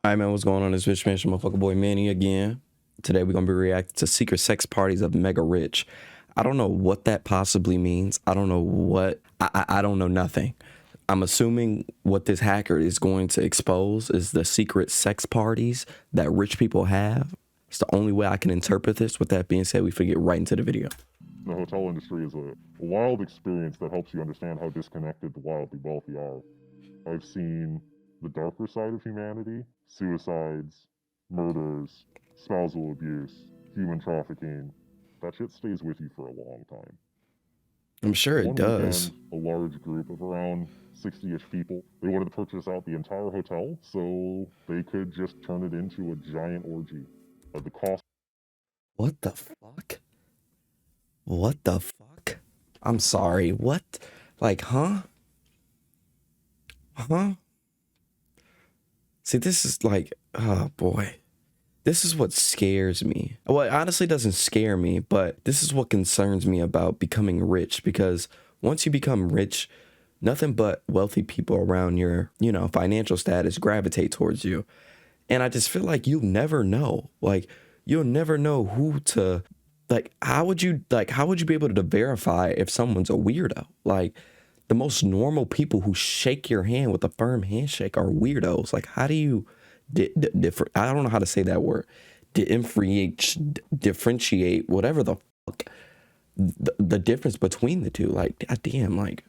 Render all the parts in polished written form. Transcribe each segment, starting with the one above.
Alright, man, what's going on? It's Rich Man, motherfucker boy Manny again. Today we're gonna be reacting to secret sex parties of mega rich. I don't know what that possibly means. I don't know what. I don't know nothing. I'm assuming what this hacker is going to expose is the secret sex parties that rich people have. It's the only way I can interpret this. With that being said, we get right into the video. The hotel industry is a wild experience that helps you understand how disconnected the wildly wealthy are. I've seen the darker side of humanity: suicides, murders, spousal abuse, human trafficking. That shit stays with you for a long time. I'm sure it does. A large group of around 60-ish people, they wanted to purchase out the entire hotel so they could just turn it into a giant orgy. The cost. What the fuck? What the fuck? I'm sorry. What? Like, huh? Huh? See, this is like, oh boy. This is what scares me. Well, it honestly doesn't scare me, but this is what concerns me about becoming rich, because once you become rich, nothing but wealthy people around your, financial status gravitate towards you. And I just feel like you'll never know. Like, you'll never know who to, how would you be able to verify if someone's a weirdo? Like, the most normal people who shake your hand with a firm handshake are weirdos. Like, how do you different? I don't know how to say that word. Differentiate whatever the fuck the difference between the two. Like, goddamn, like.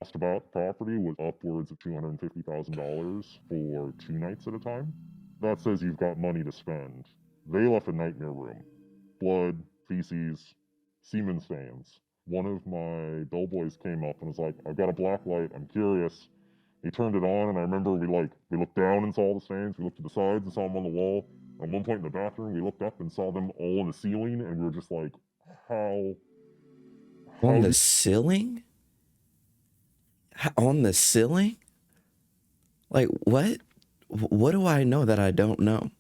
Cost about property was upwards of $250,000 for 2 nights at a time. That says you've got money to spend. They left a nightmare room. Blood, feces, semen stains. One of my bellboys came up and was like, "I've got a black light, I'm curious." He turned it on, and I remember we looked down and saw the stains, we looked to the sides and saw them on the wall. At one point in the bathroom, we looked up and saw them all on the ceiling, and we were just like, how On the ceiling? On the ceiling? Like, what? What do I know that I don't know?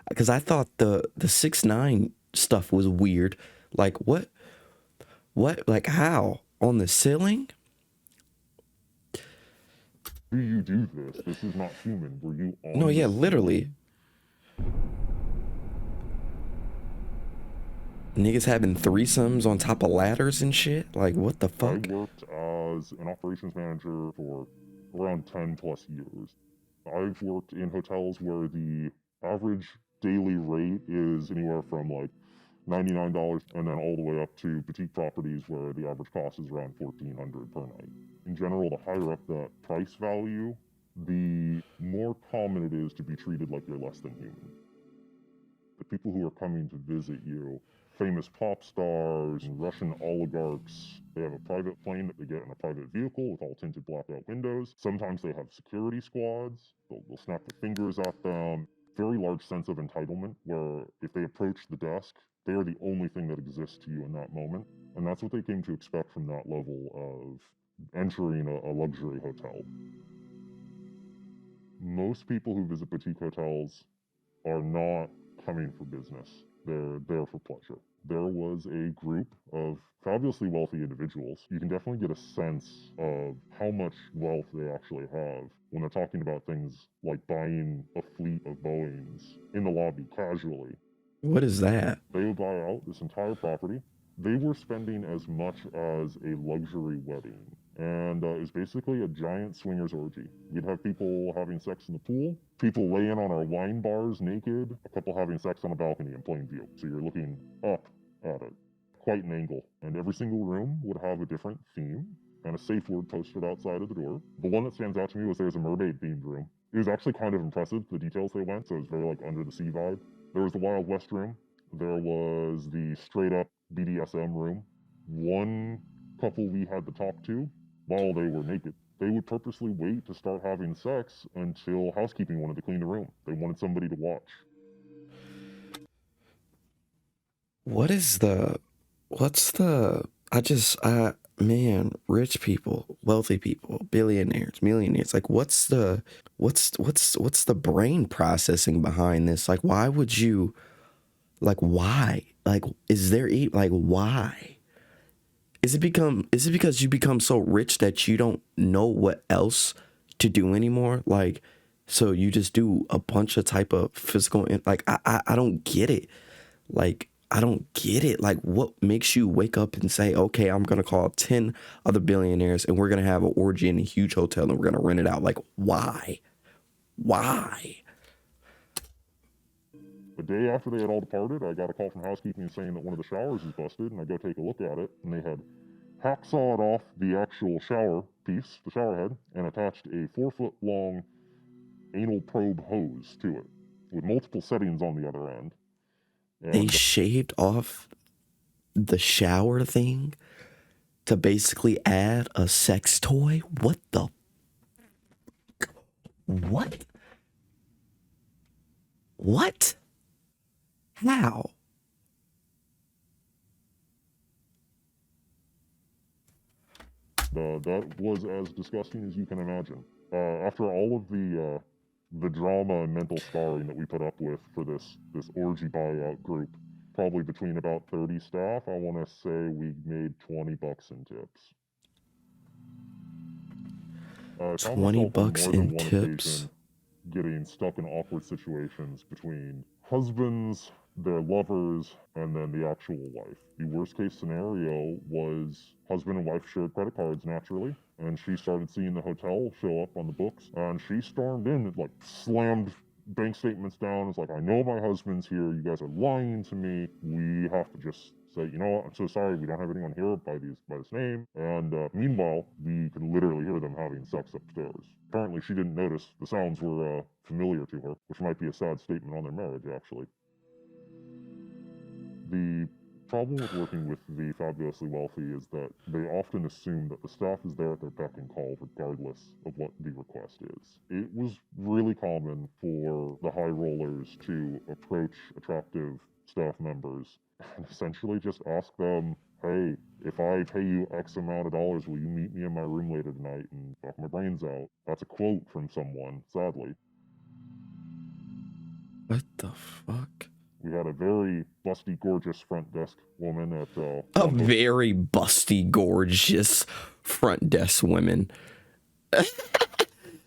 Because I thought the 6ix9ine stuff was weird. Like, what? Like, how? On the ceiling? Do you do this? This is not human. Were you on? No, yeah, literally. Niggas having threesomes on top of ladders and shit? Like, what the fuck? I worked as an operations manager for around 10 plus years. I've worked in hotels where the average daily rate is anywhere from like $99 and then all the way up to boutique properties where the average cost is around $1,400 per night. In general, the higher up that price value, the more common it is to be treated like you're less than human. The people who are coming to visit you, famous pop stars and Russian oligarchs, they have a private plane that they get in a private vehicle with all tinted blackout windows. Sometimes they have security squads. They'll snap their fingers at them. Very large sense of entitlement, where if they approach the desk, they are the only thing that exists to you in that moment. And that's what they came to expect from that level of entering a luxury hotel. Most people who visit boutique hotels are not coming for business. They're there for pleasure. There was a group of fabulously wealthy individuals. You can definitely get a sense of how much wealth they actually have when they're talking about things like buying a fleet of Boeings in the lobby casually. What is that? They would buy out this entire property. They were spending as much as a luxury wedding. And it's basically a giant swingers orgy. You'd have people having sex in the pool, people laying on our wine bars naked, a couple having sex on a balcony in plain view. So you're looking up at it, quite an angle. And every single room would have a different theme and a safe word posted outside of the door. The one that stands out to me was there's a mermaid-themed room. It was actually kind of impressive, the details they went, so it was very like under the sea vibe. There was the Wild West room. There was the straight-up BDSM room. One couple we had to talk to, while they were naked, they would purposely wait to start having sex until housekeeping wanted to clean the room. They wanted somebody to watch. Man, rich people, wealthy people, billionaires, millionaires, like what's the brain processing behind this? Like, why would you, like, why? Like, why? Is it because you become so rich that you don't know what else to do anymore? Like, So you just do a bunch of type of physical, like, I don't get it. Like, I don't get it. Like, what makes you wake up and say, okay, I'm going to call 10 other billionaires and we're going to have an orgy in a huge hotel and we're going to rent it out? Like, why? Why? The day after they had all departed, I got a call from housekeeping saying that one of the showers is busted, and I go take a look at it, and they had hacksawed off the actual shower piece, the shower head, and attached a 4-foot-long anal probe hose to it, with multiple settings on the other end. They shaved off the shower thing to basically add a sex toy? What the? What? What? How? That was as disgusting as you can imagine. After all of the drama and mental scarring that we put up with for this orgy buyout group, probably between about 30 staff, I want to say we made $20 in tips. 20 bucks in tips? Getting stuck in awkward situations between husbands, their lovers, and then the actual wife. The worst case scenario was husband and wife shared credit cards naturally, and she started seeing the hotel show up on the books, and she stormed in and like slammed bank statements down. It's like, I know my husband's here. You guys are lying to me. We have to just say, you know what, I'm so sorry, we don't have anyone here by this name. And meanwhile, we can literally hear them having sex upstairs. Apparently, she didn't notice. The sounds were familiar to her, which might be a sad statement on their marriage, actually. The problem with working with the fabulously wealthy is that they often assume that the staff is there at their beck and call regardless of what the request is. It was really common for the high rollers to approach attractive staff members and essentially just ask them, hey, if I pay you X amount of dollars, will you meet me in my room later tonight and knock my brains out? That's a quote from someone, sadly. What the fuck? We had a very busty, gorgeous front desk woman at a very busty, gorgeous front desk woman.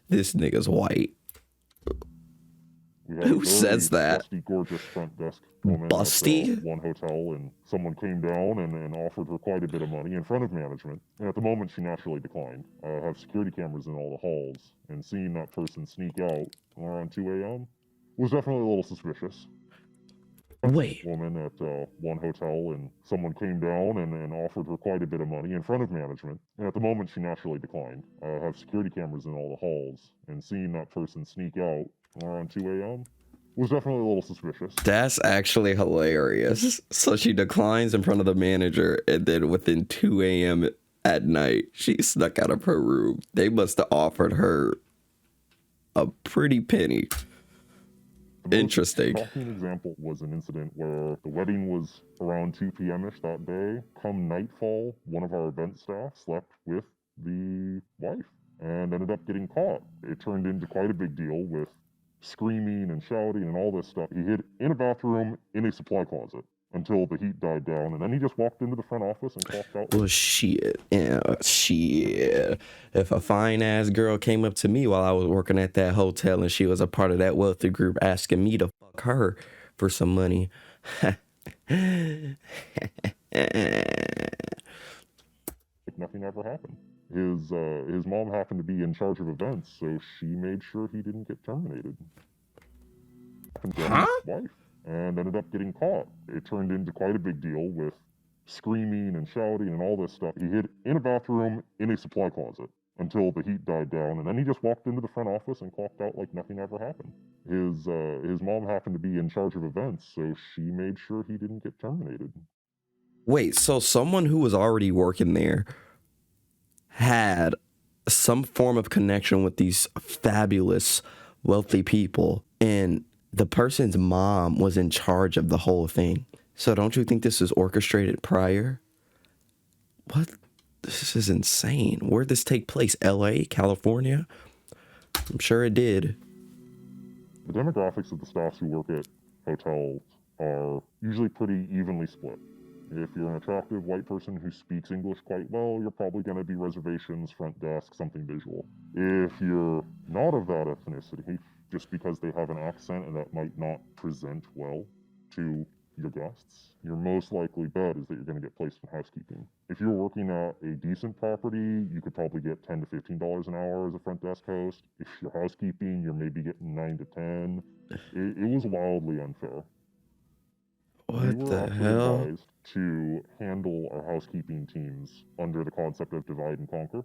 This nigga's white. Who says that? Busty, gorgeous front desk woman busty? At one hotel, and someone came down and offered her quite a bit of money in front of management. And at the moment, she naturally declined. I have security cameras in all the halls, and seeing that person sneak out around 2 a.m. was definitely a little suspicious. Wait. Woman at one hotel, and someone came down and offered her quite a bit of money in front of management. And at the moment, she naturally declined. I have security cameras in all the halls, and seeing that person sneak out around 2 a.m. was definitely a little suspicious. That's actually hilarious. So she declines in front of the manager, and then within 2 a.m. at night, she snuck out of her room. They must have offered her a pretty penny. Interesting. The shocking example was an incident where the wedding was around 2 p.m.-ish that day. Come nightfall, one of our event staff slept with the wife and ended up getting caught. It turned into quite a big deal with screaming and shouting and all this stuff. He hid in a bathroom in a supply closet until the heat died down, and then he just walked into the front office and clocked out. Well, shit. Yeah, shit. If a fine-ass girl came up to me while I was working at that hotel and she was a part of that wealthy group asking me to fuck her for some money. Nothing ever happened. His mom happened to be in charge of events, so she made sure he didn't get terminated. Huh? Wife. And ended up getting caught. It turned into quite a big deal with screaming and shouting and all this stuff. He hid in a bathroom in a supply closet until the heat died down, and then he just walked into the front office and clocked out like nothing ever happened. His mom happened to be in charge of events, so she made sure he didn't get terminated. Wait, so someone who was already working there had some form of connection with these fabulous, wealthy people, and the person's mom was in charge of the whole thing. So don't you think this was orchestrated prior? What? This is insane. Where'd this take place? LA? California? I'm sure it did. The demographics of the staffs who work at hotels are usually pretty evenly split. If you're an attractive white person who speaks English quite well, you're probably going to be reservations, front desk, something visual. If you're not of that ethnicity, just because they have an accent and that might not present well to your guests, your most likely bet is that you're going to get placed in housekeeping. If you're working at a decent property, you could probably get $10 to $15 an hour as a front desk host. If you're housekeeping, you're maybe getting 9 to 10. It was wildly unfair. We What were the actually hell? advised to handle our housekeeping teams under the concept of divide and conquer,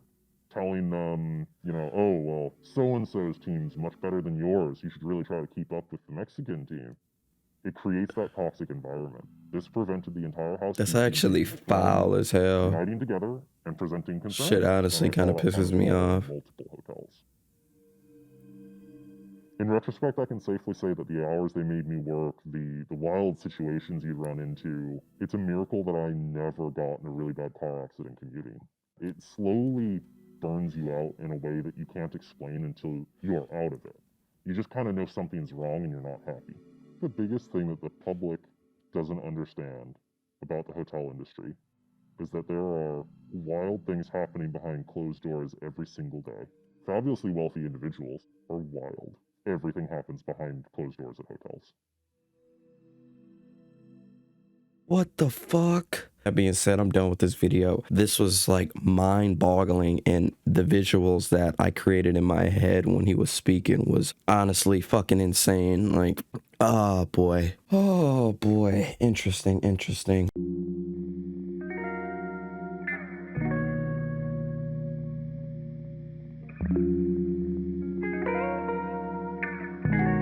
telling them, oh, well, so-and-so's team's much better than yours. You should really try to keep up with the Mexican team. It creates that toxic environment. This prevented the entire That's housekeeping actually team foul as hell. uniting together and presenting concerns. Shit honestly kind of pisses me off. Multiple hotels. In retrospect, I can safely say that the hours they made me work, the wild situations you'd run into, it's a miracle that I never got in a really bad car accident commuting. It slowly burns you out in a way that you can't explain until you are out of it. You just kind of know something's wrong and you're not happy. The biggest thing that the public doesn't understand about the hotel industry is that there are wild things happening behind closed doors every single day. Fabulously wealthy individuals are wild. Everything happens behind closed doors at hotels. What the fuck? That being said, I'm done with this video. This was like mind-boggling, and the visuals that I created in my head when he was speaking was honestly fucking insane. Like, oh boy. Interesting.